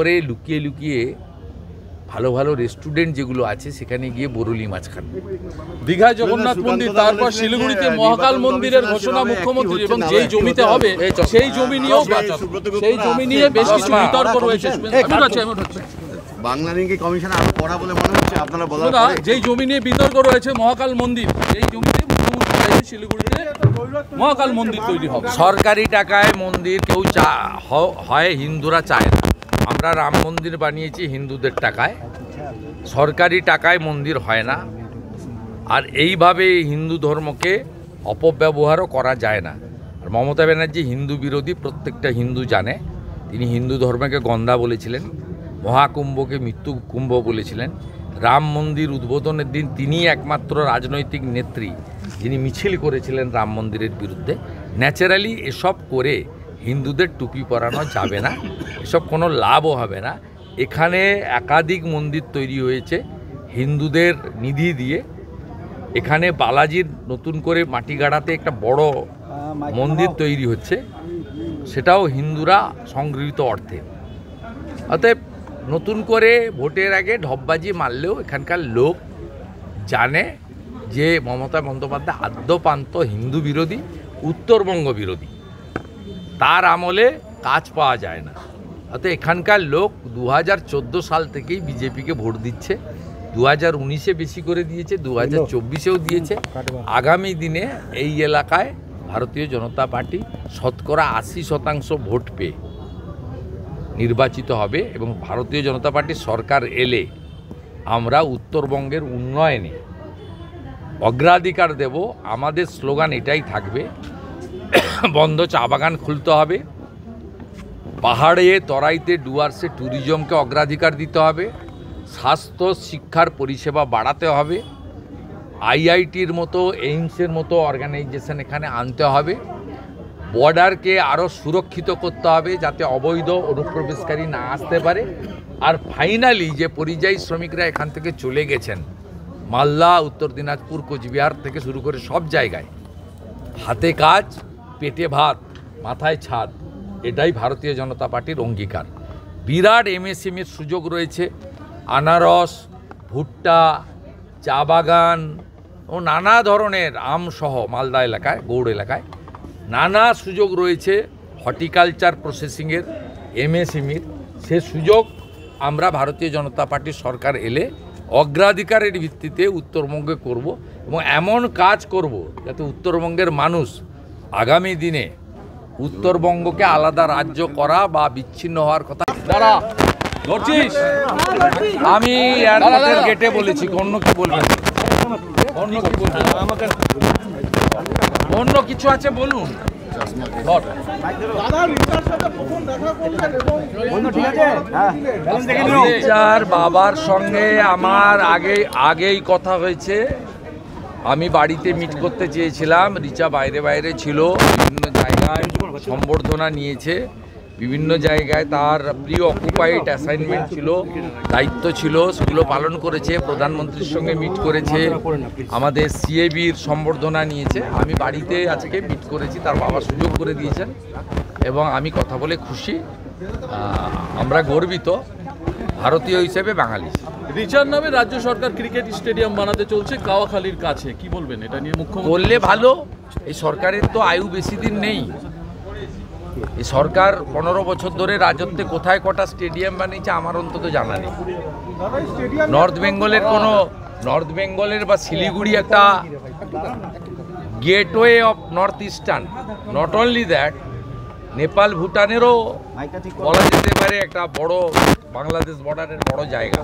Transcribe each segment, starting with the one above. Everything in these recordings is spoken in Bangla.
করে লুকিয়ে লুকিয়ে ভালো ভালো রেস্টুরেন্ট যেগুলো আছে সেখানে গিয়ে বরুলি মাছ খান। দীঘায় জগন্নাথ মন্দির, তারপর শিলিগুড়িতে মহাকাল মন্দিরের ঘোষণা মুখ্যমন্ত্রী, এবং যেই জমিতে হবে সেই জমি নিয়েও সেই জমি নিয়ে বেশ কিছু বিতর্ক রয়েছে। বাংলা লিঙ্কে কমিশন আরো পড়া বলে মনে হচ্ছে আপনারা বলার পরে যেই জমি নিয়ে বিতর্ক রয়েছে মহাকাল মন্দির, এই জমিতে মুখ্যমন্ত্রী শিলিগুড়িতে মহাকাল মন্দির তৈরি হবে। সরকারি টাকায় মন্দির কেউ হয়, হিন্দুরা চায় না। আমরা রাম মন্দির বানিয়েছি হিন্দুদের টাকায়, সরকারি টাকায় মন্দির হয় না। আর এইভাবে হিন্দু ধর্মকে অপব্যবহারও করা যায় না। আর মমতা ব্যানার্জি হিন্দু বিরোধী, প্রত্যেকটা হিন্দু জানে। তিনি হিন্দু ধর্মকে গন্ধা বলেছিলেন, মহাকুম্ভকে মৃত্যু কুম্ভ বলেছিলেন। রাম মন্দির উদ্বোধনের দিন তিনি একমাত্র রাজনৈতিক নেত্রী যিনি মিছিল করেছিলেন রাম মন্দিরের বিরুদ্ধে। ন্যাচারালি এসব করে হিন্দুদের টুপি পরানো যাবে না, এসব কোনো লাভও হবে না। এখানে একাধিক মন্দির তৈরি হয়েছে হিন্দুদের নিধি দিয়ে। এখানে বালাজির নতুন করে মাটি গাড়াতে একটা বড় মন্দির তৈরি হচ্ছে, সেটাও হিন্দুরা সংগৃহীত অর্থে। অতএব নতুন করে ভোটের আগে ঢপবাজি মারলেও এখানকার লোক জানে যে মমতা বন্দ্যোপাধ্যায় আদ্যপান্ত হিন্দু বিরোধী, উত্তরবঙ্গ বিরোধী। তার আমলে কাজ পাওয়া যায় না। অর্থাৎ এখানকার লোক 2014 সাল থেকেই বিজেপিকে ভোট দিচ্ছে। 2019-এ বেশি করে দিয়েছে, 2024-এও দিয়েছে। আগামী দিনে এই এলাকায় ভারতীয় জনতা পার্টি শতকরা 80% ভোট পেয়ে নির্বাচিত হবে, এবং ভারতীয় জনতা পার্টির সরকার এলে আমরা উত্তরবঙ্গের উন্নয়নে অগ্রাধিকার দেব। আমাদের স্লোগান এটাই থাকবে, বন্ধ চা বাগান খুলতে হবে, পাহাড়ে তরাইতে ডুয়ার্সে ট্যুরিজমকে অগ্রাধিকার দিতে হবে, স্বাস্থ্য শিক্ষার পরিষেবা বাড়াতে হবে, আইআইটির মতো এইমসের মতো অর্গানাইজেশন এখানে আনতে হবে, বর্ডারকে আরও সুরক্ষিত করতে হবে যাতে অবৈধ অনুপ্রবেশকারী না আসতে পারে। আর ফাইনালি যে পরিযায়ী শ্রমিকরা এখান থেকে চলে গেছেন, মালদা, উত্তর দিনাজপুর, কোচবিহার থেকে শুরু করে সব জায়গায়, হাতে কাজ, পেটে ভাত, মাথায় ছাদ, এটাই ভারতীয় জনতা পার্টির অঙ্গীকার। বিরাট এমএসএমইর সুযোগ রয়েছে, আনারস, ভুট্টা, চা বাগান ও নানা ধরনের আমসহ মালদা এলাকায়, গৌড় এলাকায় নানা সুযোগ রয়েছে হর্টিকালচার প্রসেসিংয়ের, এমএসএমইর। সে সুযোগ আমরা ভারতীয় জনতা পার্টির সরকার এলে অগ্রাধিকারের ভিত্তিতে উত্তরবঙ্গে করব, এবং এমন কাজ করব যাতে উত্তরবঙ্গের মানুষ আগামী দিনে উত্তরবঙ্গকে আলাদা রাজ্য করা বা বিচ্ছিন্ন হওয়ার কথা। আমি এয়ারপোর্টের গেটে বলেছি, অন্য কি বলবেন? অন্য কিছু আছে বলুন। বাবার সঙ্গে আমার আগেই কথা হয়েছে। আমি বাড়িতে মিট করতে চেয়েছিলাম, রিচা বাইরে বাইরে ছিল, বিভিন্ন জায়গায় সম্বর্ধনা নিয়েছে, বিভিন্ন জায়গায় তার প্রি অকুপাইড অ্যাসাইনমেন্ট ছিল, দায়িত্ব ছিল, সেগুলো পালন করেছে। প্রধানমন্ত্রীর সঙ্গে মিট করেছে, আমাদের সিএবির সম্বর্ধনা নিয়েছে। আমি বাড়িতে আজকে মিট করেছি, তার বাবা সুযোগ করে দিয়েছেন, এবং আমি কথা বলে খুশি। আমরা গর্বিত ভারতীয় হিসেবে বাঙালি। রিচার নামে রাজ্য সরকার ক্রিকেট স্টেডিয়াম বানাতে চলছে কাওয়াখালীর কাছে, কি বলবেন এটা নিয়ে? মুখ্যমন্ত্রী বললে ভালো, এই সরকারের তো আয়ু বেশি দিন নেই। এই সরকার 15 বছর ধরে রাজত্বে কোথায় কটা স্টেডিয়াম বানিয়েছে আমার অন্তত জানা নেই। নর্থ বেঙ্গলের বা শিলিগুড়ি একটা gateway of north eastern, not only that, Nepal ভুটানেরও বলা যেতে পারে একটা বড় বাংলাদেশ বর্ডারের বড় জায়গা।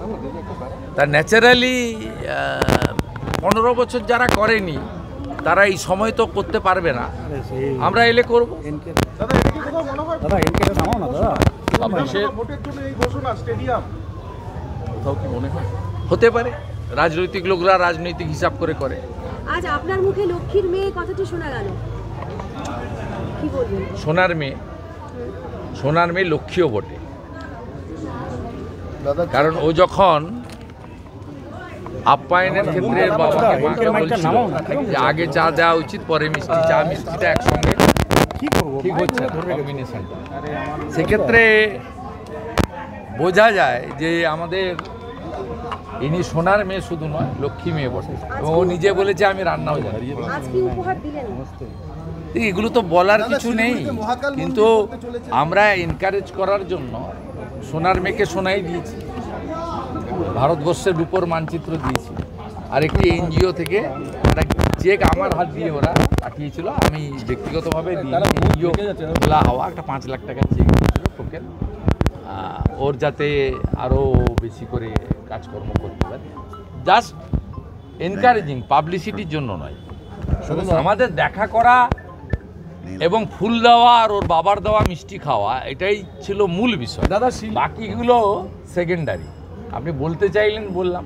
তা ন্যাচারালি 15 বছর যারা করেনি তারা এই সময় তো করতে পারবে না, আমরা এলে করব। হতে পারে, রাজনৈতিক লোকরা রাজনৈতিক হিসাব করে করে। আজ আপনার মুখে লক্ষ্মীর মেয়ে কথাটি শোনা গেল, কি বলবেন? সোনার মেয়ে লক্ষ্মীও বটে, কারণ ও যখন আপ্যায়নের ক্ষেত্রে বাবাকে মাকে বলছিল যে আগে চা দেওয়া উচিত, পরে মিষ্টি, চা মিষ্টিটা একসঙ্গে ঠিক হচ্ছে কম্বিনেশনটা, সেক্ষেত্রে বোঝা যায় যে আমাদের ইনি সোনার মেয়ে শুধু নয়, লক্ষ্মী মেয়ে বটে, এবং ও নিজে বলেছে আমি রান্নাও জানি। আজ কি উপহার দিলেন? এগুলো তো বলার কিছু নেই, কিন্তু আমরা এনকারেজ করার জন্য সোনার মেয়েকে সোনাই দিয়েছি, ভারতবর্ষের রূপোর মানচিত্র দিয়েছি, আর একটি এনজিও থেকে একটা চেক আমার হাত দিয়ে ওরা পাঠিয়েছিল, আমি ব্যক্তিগতভাবে এনজিও খোলা হওয়া একটা 5 লাখ টাকার চেক দিয়েছিল টোকেন, ওর যাতে আরও বেশি করে কাজকর্ম করতে পারে, জাস্ট এনকারেজিং, পাবলিসিটির জন্য নয়। আমাদের দেখা করা এবং ফুল দেওয়া আর ওর বাবার দেওয়া মিষ্টি খাওয়া, এটাই ছিল মূল বিষয়, দাদা বাকিগুলো সেকেন্ডারি। আপনি বলতে চাইলেন, বললাম।